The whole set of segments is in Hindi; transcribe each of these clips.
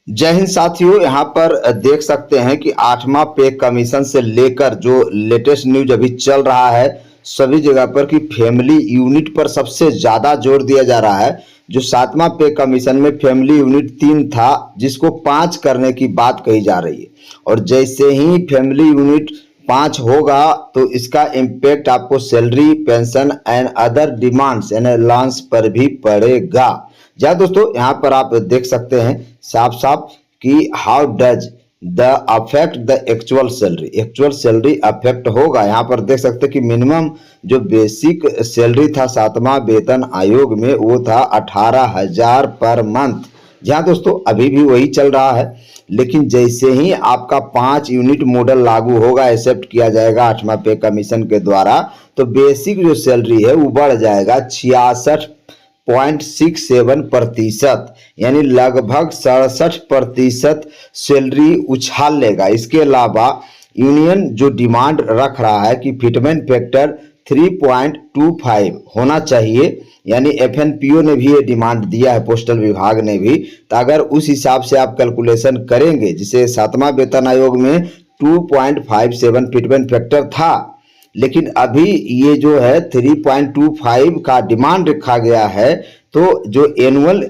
जय हिंद साथियों, यहाँ पर देख सकते हैं कि 8वां पे कमीशन से लेकर जो लेटेस्ट न्यूज अभी चल रहा है सभी जगह पर कि फैमिली यूनिट पर सबसे ज्यादा जोर दिया जा रहा है। जो 7वां पे कमीशन में फैमिली यूनिट 3 था जिसको 5 करने की बात कही जा रही है, और जैसे ही फैमिली यूनिट 5 होगा तो इसका इम्पैक्ट आपको salary, pension and other demands यानी अलाउंस पर भी पड़ेगा। जी दोस्तों, यहाँ पर आप देख सकते हैं साफ साफ कि how does the affect the actual salary affect होगा। यहाँ पर देख सकते हैं कि मिनिमम जो बेसिक सैलरी था 7वां वेतन आयोग में वो था 18,000 पर मंथ। जहाँ दोस्तों अभी भी वही चल रहा है, लेकिन जैसे ही आपका 5 यूनिट मॉडल लागू होगा, एक्सेप्ट किया जाएगा 8वां पे कमीशन के द्वारा, तो बेसिक जो सैलरी है वो बढ़ जाएगा 66.67%, यानी लगभग 67% सैलरी उछाल लेगा। इसके अलावा यूनियन जो डिमांड रख रहा है कि फिटमेंट फैक्टर 3.25 होना चाहिए, यानी एफएनपीओ ने भी ये डिमांड दिया है, पोस्टल विभाग ने भी। तो अगर उस हिसाब से आप कैलकुलेशन करेंगे, जिसे 7वां वेतन आयोग में 2.57 फिटमेंट फैक्टर था, लेकिन अभी ये जो है 3.25 का डिमांड रखा गया है, तो जो एनुअल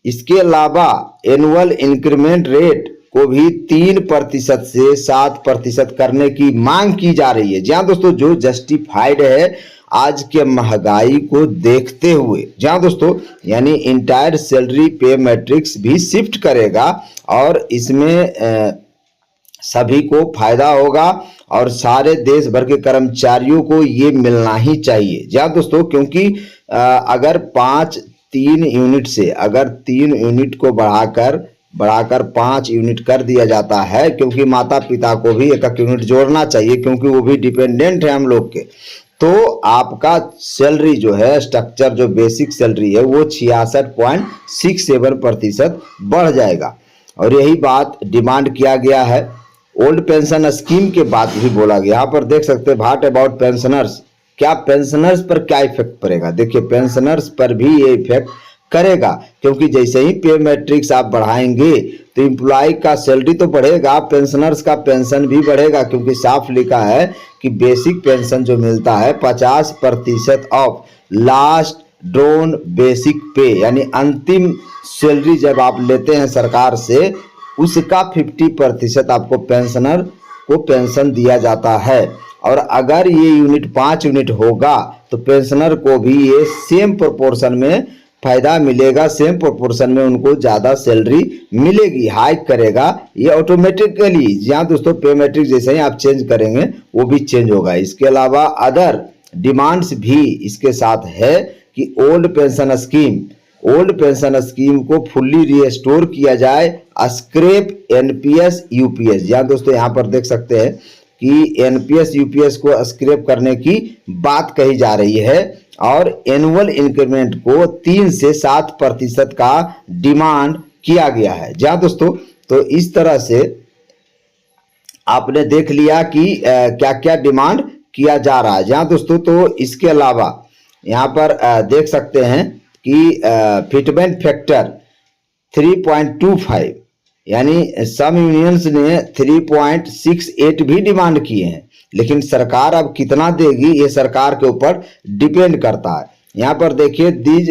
इसके अलावा एनुअल इंक्रीमेंट रेट को भी 3% से 7% करने की मांग की जा रही है। जहाँ दोस्तों जो जस्टिफाइड है आज के महंगाई को देखते हुए। जहाँ दोस्तों यानी इंटायर सैलरी पे मैट्रिक्स भी शिफ्ट करेगा और इसमें सभी को फायदा होगा और सारे देश भर के कर्मचारियों को ये मिलना ही चाहिए। जहाँ दोस्तों क्योंकि अगर 3 यूनिट से अगर 3 यूनिट को बढ़ाकर 5 यूनिट कर दिया जाता है, क्योंकि माता पिता को भी एक यूनिट जोड़ना चाहिए क्योंकि वो भी डिपेंडेंट है हम लोग के, तो आपका सैलरी जो है स्ट्रक्चर जो बेसिक सैलरी है वो 66.67% बढ़ जाएगा। और यही बात डिमांड किया गया है। ओल्ड पेंशन स्कीम के बाद भी बोला गया। यहाँ पर देख सकते हैं व्हाट अबाउट पेंशनर्स, क्या पेंशनर्स पर क्या इफेक्ट पड़ेगा। देखिए पेंशनर्स पर भी ये इफेक्ट करेगा, क्योंकि जैसे ही पे मैट्रिक्स आप बढ़ाएंगे तो एम्प्लॉय का सैलरी तो बढ़ेगा, पेंशनर्स का पेंशन भी बढ़ेगा, क्योंकि साफ लिखा है कि बेसिक पेंशन जो मिलता है 50% ऑफ लास्ट ड्रॉन बेसिक पे, यानी अंतिम सैलरी जब आप लेते हैं सरकार से उसका 50% आपको पेंशनर को पेंशन दिया जाता है। और अगर ये यूनिट 5 यूनिट होगा तो पेंशनर को भी ये सेम प्रोपोर्शन में फायदा मिलेगा, सेम प्रोपोर्शन में उनको ज़्यादा सैलरी मिलेगी, हाइक करेगा ये ऑटोमेटिकली। जहाँ दोस्तों पे मैट्रिक जैसे ही आप चेंज करेंगे वो भी चेंज होगा। इसके अलावा अदर डिमांड्स भी इसके साथ है कि ओल्ड पेंशन स्कीम को फुल्ली रिस्टोर किया जाए, स्क्रैप एनपीएस यूपीएस। जहाँ दोस्तों यहाँ पर देख सकते हैं कि एनपीएस यूपीएस को स्क्रैप करने की बात कही जा रही है और एनुअल इंक्रीमेंट को 3 से 7% का डिमांड किया गया है। जहाँ दोस्तों तो इस तरह से आपने देख लिया कि क्या क्या डिमांड किया जा रहा है। जहाँ दोस्तों तो इसके अलावा यहाँ पर देख सकते हैं कि फिटमेंट फैक्टर 3.25, यानी सम यूनियंस ने 3.68 भी डिमांड किए हैं, लेकिन सरकार अब कितना देगी ये सरकार के ऊपर डिपेंड करता है। यहाँ पर देखिए दीज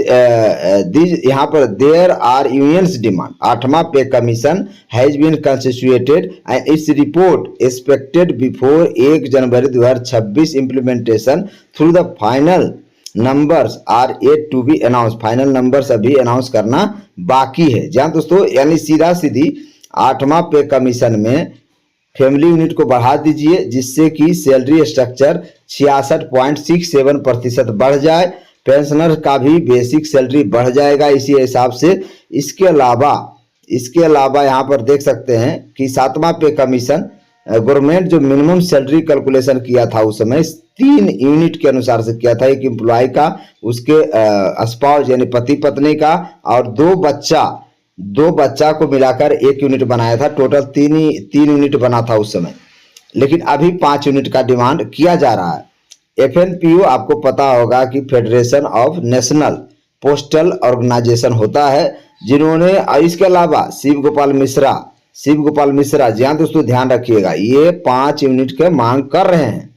यहाँ पर देयर आर यूनियंस डिमांड। 8वां pay commission has been constituted and its report expected before 1 January 2026। Implementation through the final numbers are yet to be announce. Final numbers अभी अनाउंस करना बाकी है। जहाँ दोस्तों यानी सीधा सीधी 8वां पे कमीशन में फैमिली यूनिट को बढ़ा दीजिए जिससे कि सैलरी स्ट्रक्चर 66.67% बढ़ जाए, पेंशनर का भी बेसिक सैलरी बढ़ जाएगा इसी हिसाब से। इसके अलावा यहाँ पर देख सकते हैं कि 7वां पे कमीशन गवर्नमेंट जो मिनिमम सैलरी कैलकुलेशन किया था उस समय 3 यूनिट के अनुसार से किया था, एक एम्प्लॉय का, उसके स्पाउस यानी पति पत्नी का, और 2 बच्चा को मिलाकर 1 यूनिट बनाया था। टोटल 3 यूनिट बना था उस समय, लेकिन अभी 5 यूनिट का डिमांड किया जा रहा है। एफएनपीओ आपको पता होगा कि federation of national postal organization होता है, जिन्होंने इसके अलावा शिव गोपाल मिश्रा, जी हाँ दोस्तों ध्यान रखिएगा, ये 5 यूनिट के मांग कर रहे हैं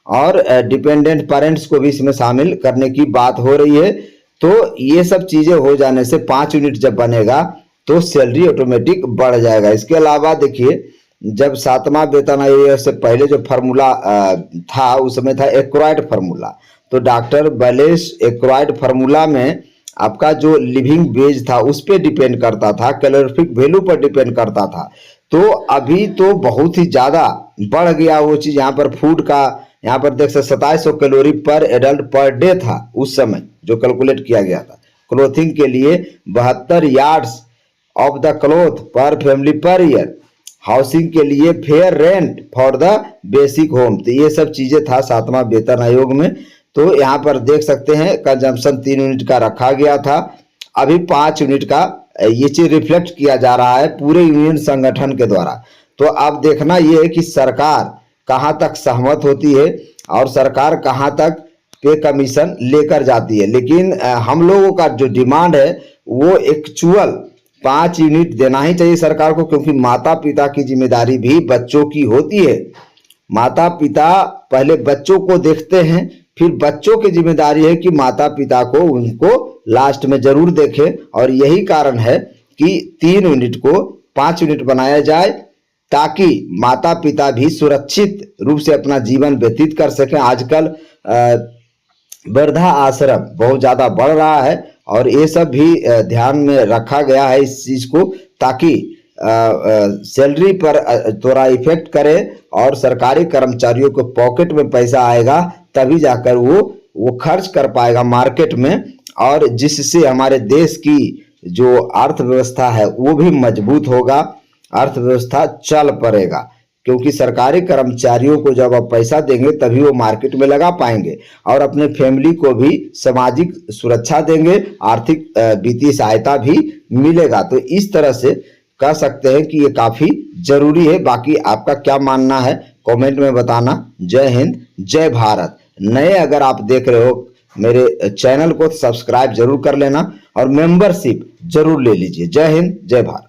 और डिपेंडेंट पेरेंट्स को भी इसमें शामिल करने की बात हो रही है। तो ये सब चीजें हो जाने से 5 यूनिट जब बनेगा तो सैलरी ऑटोमेटिक बढ़ जाएगा। इसके अलावा देखिए, जब 7वां वेतन आयोग से पहले जो फार्मूला था उस समय था एक्वायर्ड फार्मूला। तो डॉक्टर बैलेंस एक्वायर्ड फार्मूला में आपका जो लिविंग वेज था उस पर डिपेंड करता था, कैलोरीफिक वैल्यू पर डिपेंड करता था। तो अभी तो बहुत ही ज्यादा बढ़ गया वो चीज। यहाँ पर फूड का, यहाँ पर देख सकते 2700 कैलोरी पर एडल्ट पर डे था उस समय जो कैलकुलेट किया गया था। क्लोथिंग के लिए 72 यार्ड्स ऑफ द क्लोथ पर फैमिली पर ईयर। हाउसिंग के लिए fair rent for the basic home. तो ये सब चीजें था 7वां वेतन आयोग में। तो यहाँ पर देख सकते हैं कंजम्पशन 3 यूनिट का रखा गया था, अभी 5 यूनिट का ये चीज रिफ्लेक्ट किया जा रहा है पूरे यूनियन संगठन के द्वारा। तो अब देखना ये है कि सरकार कहाँ तक सहमत होती है और सरकार कहाँ तक पे कमीशन लेकर जाती है। लेकिन हम लोगों का जो डिमांड है वो एक्चुअल 5 यूनिट देना ही चाहिए सरकार को, क्योंकि माता पिता की जिम्मेदारी भी बच्चों की होती है। माता पिता पहले बच्चों को देखते हैं, फिर बच्चों की जिम्मेदारी है कि माता पिता को उनको लास्ट में जरूर देखें। और यही कारण है कि 3 यूनिट को 5 यूनिट बनाया जाए ताकि माता पिता भी सुरक्षित रूप से अपना जीवन व्यतीत कर सकें। आजकल वृद्धा आश्रम बहुत ज्यादा बढ़ रहा है और ये सब भी ध्यान में रखा गया है इस चीज को, ताकि सैलरी पर थोड़ा इफेक्ट करे और सरकारी कर्मचारियों को पॉकेट में पैसा आएगा तभी जाकर वो खर्च कर पाएगा मार्केट में, और जिससे हमारे देश की जो अर्थव्यवस्था है वो भी मजबूत होगा, अर्थव्यवस्था चल पड़ेगा। क्योंकि सरकारी कर्मचारियों को जब आप पैसा देंगे तभी वो मार्केट में लगा पाएंगे और अपने फैमिली को भी सामाजिक सुरक्षा देंगे, आर्थिक वित्तीय सहायता भी मिलेगा। तो इस तरह से कह सकते हैं कि ये काफी जरूरी है। बाकी आपका क्या मानना है कमेंट में बताना। जय हिंद, जय भारत। नए अगर आप देख रहे हो मेरे चैनल को सब्सक्राइब जरूर कर लेना और मेंबरशिप जरूर ले लीजिए। जय हिंद, जय भारत।